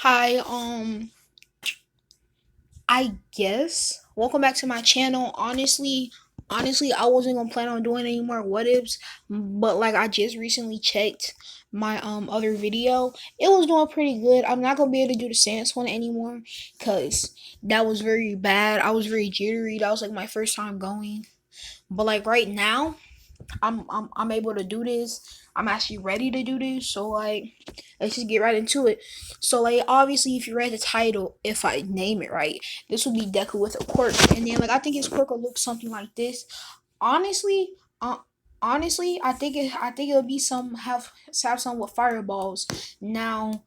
Hi, I guess. Welcome back to my channel. Honestly, I wasn't gonna plan on doing any more what ifs, but like I just recently checked my other video. It was doing pretty good. I'm not gonna be able to do the Sans one anymore because that was very bad. I was very jittery. That was like my first time going. But like right now, I'm able to do this. I'm actually ready to do this. So like let's just get right into it. So like obviously if you read the title, if I name it right, this would be Deku with a quirk. And then like I think his quirk will look something like this. Honestly, uh, honestly, I think it'll be have some with fireballs. Now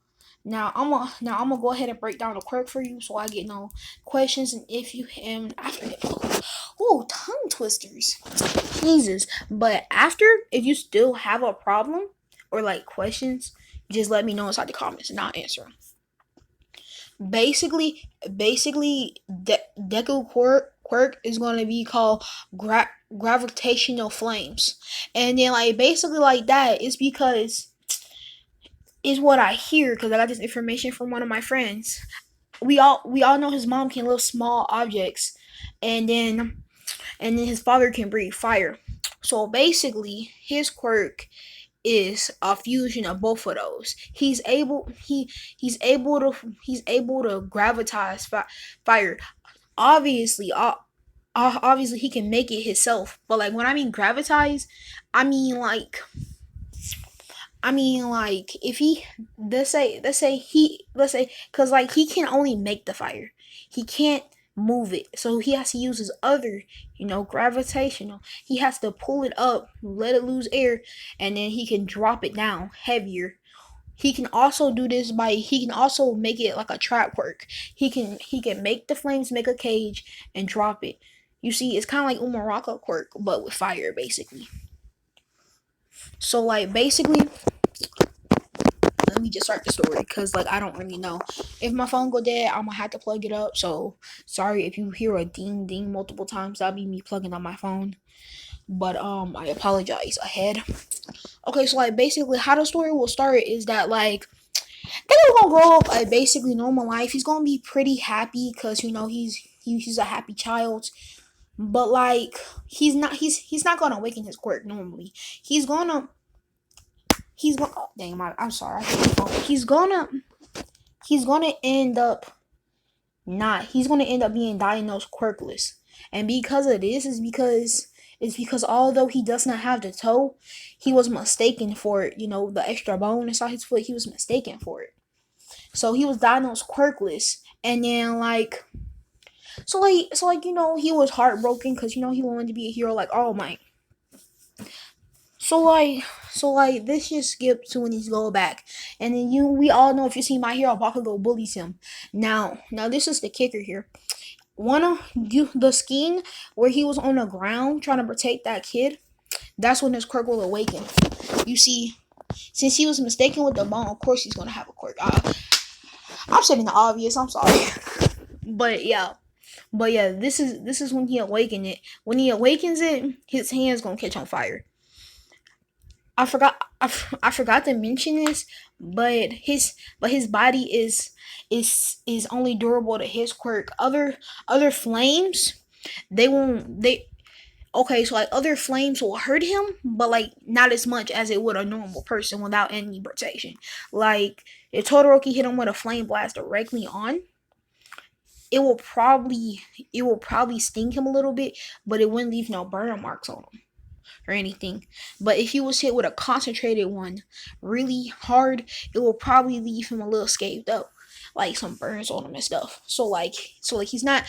I'm gonna go ahead and break down the quirk for you so I get no questions and if you and I forget. Oh, tongue twisters. Jesus. But after, if you still have a problem or like questions, just let me know inside the comments and I'll answer them. Deku quirk is going to be called gravitational flames, and then like basically like that is because is what I hear because I got this information from one of my friends. We all know his mom can lift small objects, and then his father can breathe fire. So basically, his quirk is a fusion of both of those. He's able to gravitize fire. Obviously, obviously he can make it himself. But like when I mean gravitize, I mean like like if he let's say because like he can only make the fire, he can't move it, so he has to use his other gravitational, he has to pull it up, let it lose air, and then he can drop it down heavier. He can also do this by he can also make it like a trap work. He can make the flames make a cage and drop it. You see, it's kind of like Umaraka quirk but with fire basically. So like basically, let me just start the story because like I don't really know. If my phone go dead, I'm gonna have to plug it up. So sorry if you hear a ding ding multiple times. That'll be me plugging on my phone. But I apologize ahead. Okay, so like basically how the story will start is that like they're gonna grow up a basically normal life. He's gonna be pretty happy because he's a happy child. But like he's not gonna awaken his quirk normally. He's gonna he's gonna oh, dang I'm sorry. He's gonna end up not. He's gonna end up being diagnosed quirkless, and because of this is because it's because although he does not have the toe, he was mistaken for it. The extra bone inside his foot. He was mistaken for it, so he was diagnosed quirkless, and then like he was heartbroken because he wanted to be a hero like All Might. So like this just skipped to when he's go back, and then we all know if you see My Hero, Bakugo bullies him. Now this is the kicker here. One of you the skiing where he was on the ground trying to protect that kid. That's when his quirk will awaken. You see, since he was mistaken with the bone, of course he's gonna have a quirk. I'm saying the obvious. I'm sorry, but yeah. But yeah, this is when he awaken it. When he awakens it, his hand's gonna catch on fire. I forgot to mention this, but his body is only durable to his quirk. Other flames, they won't they okay, so like other flames will hurt him, but like not as much as it would a normal person without any protection. Like if Todoroki hit him with a flame blast directly on, it will probably it will probably sting him a little bit, but it wouldn't leave no burn marks on him or anything. But if he was hit with a concentrated one really hard, it will probably leave him a little scathed up, like some burns on him and stuff. So like he's not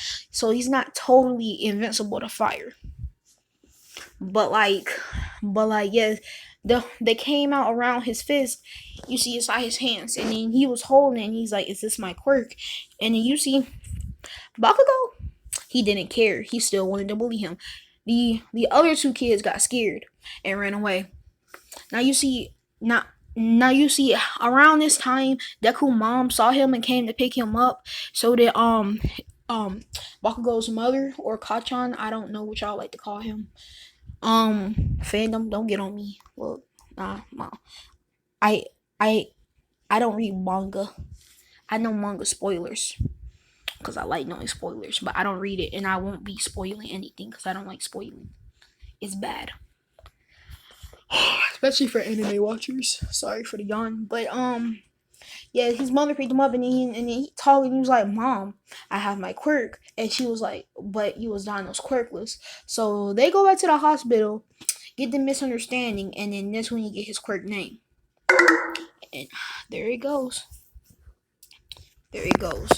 totally invincible to fire. But like yeah, they came out around his fist. You see inside his hands, and then he was holding it, and he's like, "Is this my quirk?" And then you see Bakugo. He didn't care. He still wanted to bully him. The other two kids got scared and ran away. Now you see now you see around this time Deku mom saw him and came to pick him up. So that um Bakugo's mother or Kachan, I don't know what y'all like to call him. Fandom, don't get on me. Look, nah, I I I don't read manga. I know manga spoilers because I like knowing spoilers, but I don't read it and I won't be spoiling anything because I don't like spoiling. It's bad. Especially for anime watchers. Sorry for the yawn. But yeah, his mother picked him up and then he talked and he was like, "Mom, I have my quirk." And she was like, "But you was diagnosed quirkless." So they go back to the hospital, get the misunderstanding, and then that's when you get his quirk name. And there he goes. There he goes.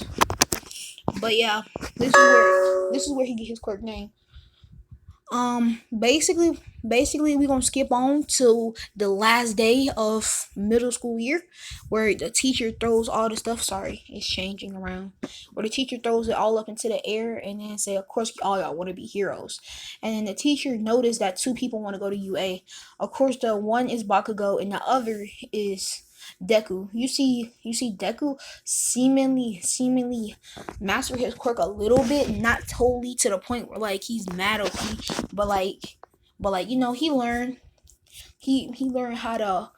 But yeah, this is where he get his quirk name. Basically we're gonna skip on to the last day of middle school year where the teacher throws all the stuff, sorry, it's changing around, where the teacher throws it all up into the air and then say, of course all y'all want to be heroes. And then the teacher noticed that two people want to go to UA. Of course the one is Bakugo and the other is Deku. You see Deku seemingly master his quirk a little bit, not totally to the point where like he's mad OP, but like he learned he learned how to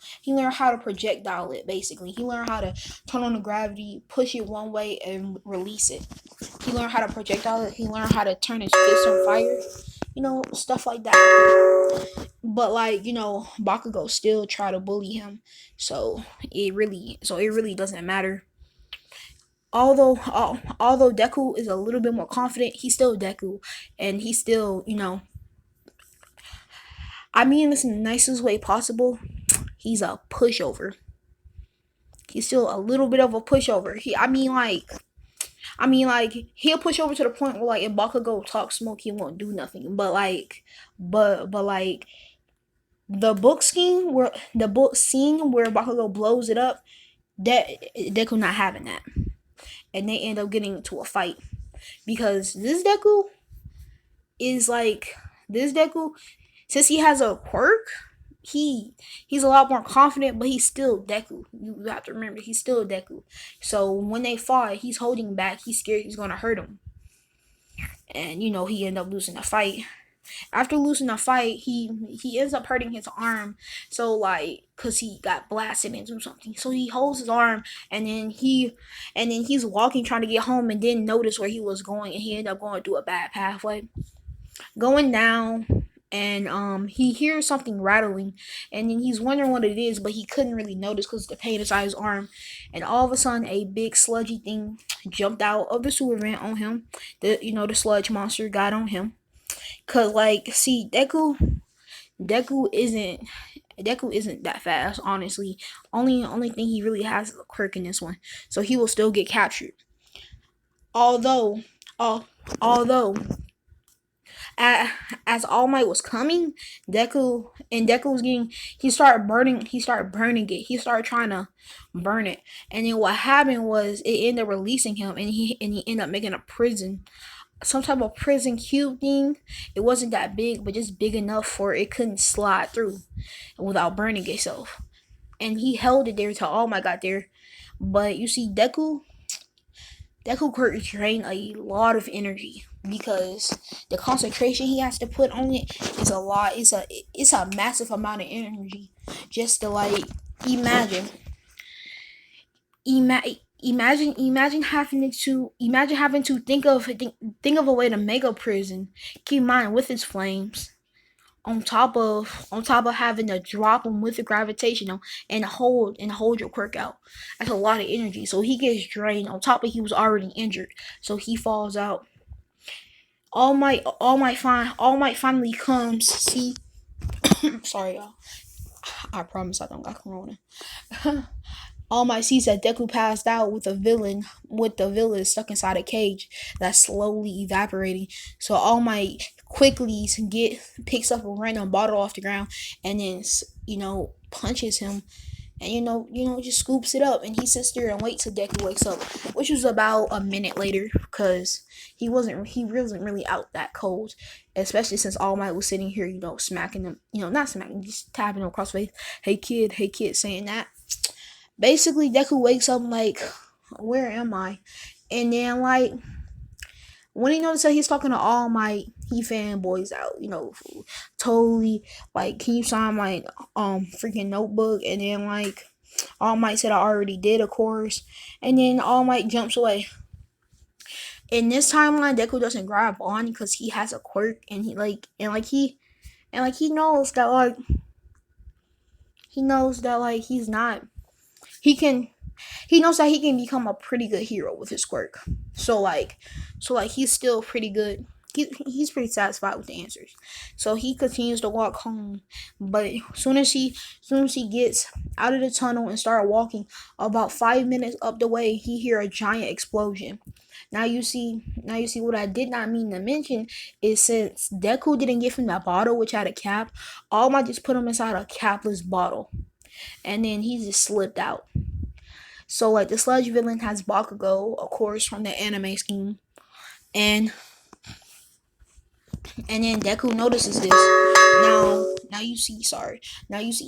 projectile it. Basically he learned how to turn on the gravity, push it one way and release it. He learned how to projectile it. He learned how to turn his fist on fire, stuff like that. But like Bakugo still try to bully him, so it really doesn't matter. Although Deku is a little bit more confident, he's still Deku, and he's still, I mean this in the nicest way possible. He's a pushover. He's still a little bit of a pushover. I mean like he'll push over to the point where like if Bakugo talks smoke, he won't do nothing. But like the book scene where Bakugo blows it up, that Deku not having that, and they end up getting into a fight because is like this Deku, since he has a quirk, he's a lot more confident, but he's still Deku. You have to remember he's still Deku. So when they fought, he's holding back. He's scared he's gonna hurt him, and he ended up losing the fight. After losing the fight, he ends up hurting his arm. So like, cause he got blasted into something. So he holds his arm, and then he's walking trying to get home, and didn't notice where he was going, and he ended up going through a bad pathway, going down. And he hears something rattling, and then he's wondering what it is, but he couldn't really notice because the pain inside his arm. And all of a sudden, a big sludgy thing jumped out of the sewer vent on him. The sludge monster got on him. Cause like, see, Deku isn't Deku isn't that fast, honestly. Only thing he really has is a quirk in this one, so he will still get captured. Although, although as All Might was coming, Deku was getting. He started burning it. He started trying to burn it, and then what happened was it ended up releasing him, and he ended up making a prison, some type of prison cube thing. It wasn't that big, but just big enough for it couldn't slide through without burning itself. And he held it there till All Might got there. But you see, Deku Quirk drain a lot of energy because the concentration he has to put on it is a lot. It's a massive amount of energy just to like imagine. Imagine having to think of a way to make a prison. Keep in mind with its flames, on top of having to drop them with the gravitational and hold your quirk out. That's a lot of energy. So he gets drained. On top of he was already injured, so he falls out. All Might finally comes. See, sorry y'all. I promise I don't got corona. All Might sees that Deku passed out with the villain stuck inside a cage that's slowly evaporating. So All Might quickly picks up a random bottle off the ground and then punches him, and just scoops it up, and he sits there and waits till Deku wakes up, which was about a minute later because he wasn't really out that cold, especially since All Might was sitting here, smacking him, not smacking, just tapping him across the face. Hey kid, saying that. Basically, Deku wakes up like, where am I? And then like when he notices that he's talking to All Might, he fanboys out, totally like, can you sign my freaking notebook? And then like All Might said I already did, of course. And then All Might jumps away. In this timeline, Deku doesn't grab on because he has a quirk, and he knows that he's not he can he knows that he can become a pretty good hero with his quirk. So he's still pretty good. He's pretty satisfied with the answers. So he continues to walk home, but as soon as he gets out of the tunnel and start walking, about 5 minutes up the way, he hear a giant explosion. Now you see what I did not mean to mention is since Deku didn't give him that bottle which had a cap, All Might just put him inside a capless bottle, and then he just slipped out. So the sludge villain has Bakugo, of course, from the anime scheme, and then Deku notices this. Now you see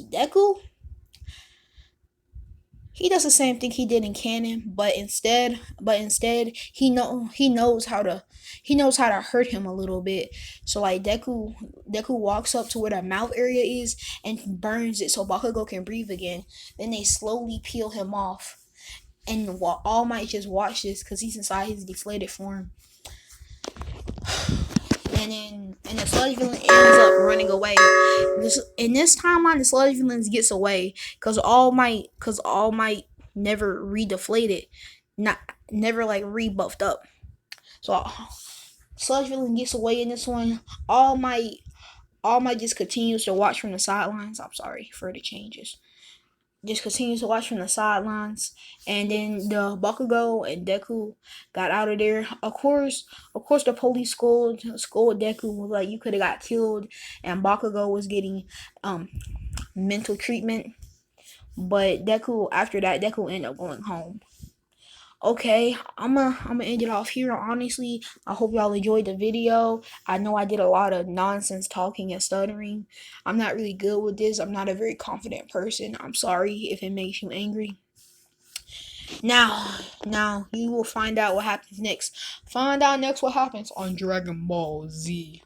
Deku. He does the same thing he did in canon, but instead he knows how to hurt him a little bit. So Deku walks up to where the mouth area is and burns it so Bakugo can breathe again. Then they slowly peel him off. And All Might just watch this because he's inside his deflated form. And the sludge villain ends up running away. In this timeline, the sludge villain gets away because All Might never redeflated, not never rebuffed up. So sludge villain gets away in this one. All Might just continues to watch from the sidelines. I'm sorry for the changes. Just continues to watch from the sidelines, and then the Bakugo and Deku got out of there. Of course, the police scolded Deku, was like, "You could have got killed," and Bakugo was getting mental treatment. But Deku ended up going home. Okay, I'm gonna end it off here. Honestly, I hope y'all enjoyed the video. I know I did a lot of nonsense talking and stuttering. I'm not really good with this. I'm not a very confident person. I'm sorry if it makes you angry. Now you will find out what happens next. Find out next what happens on Dragon Ball Z.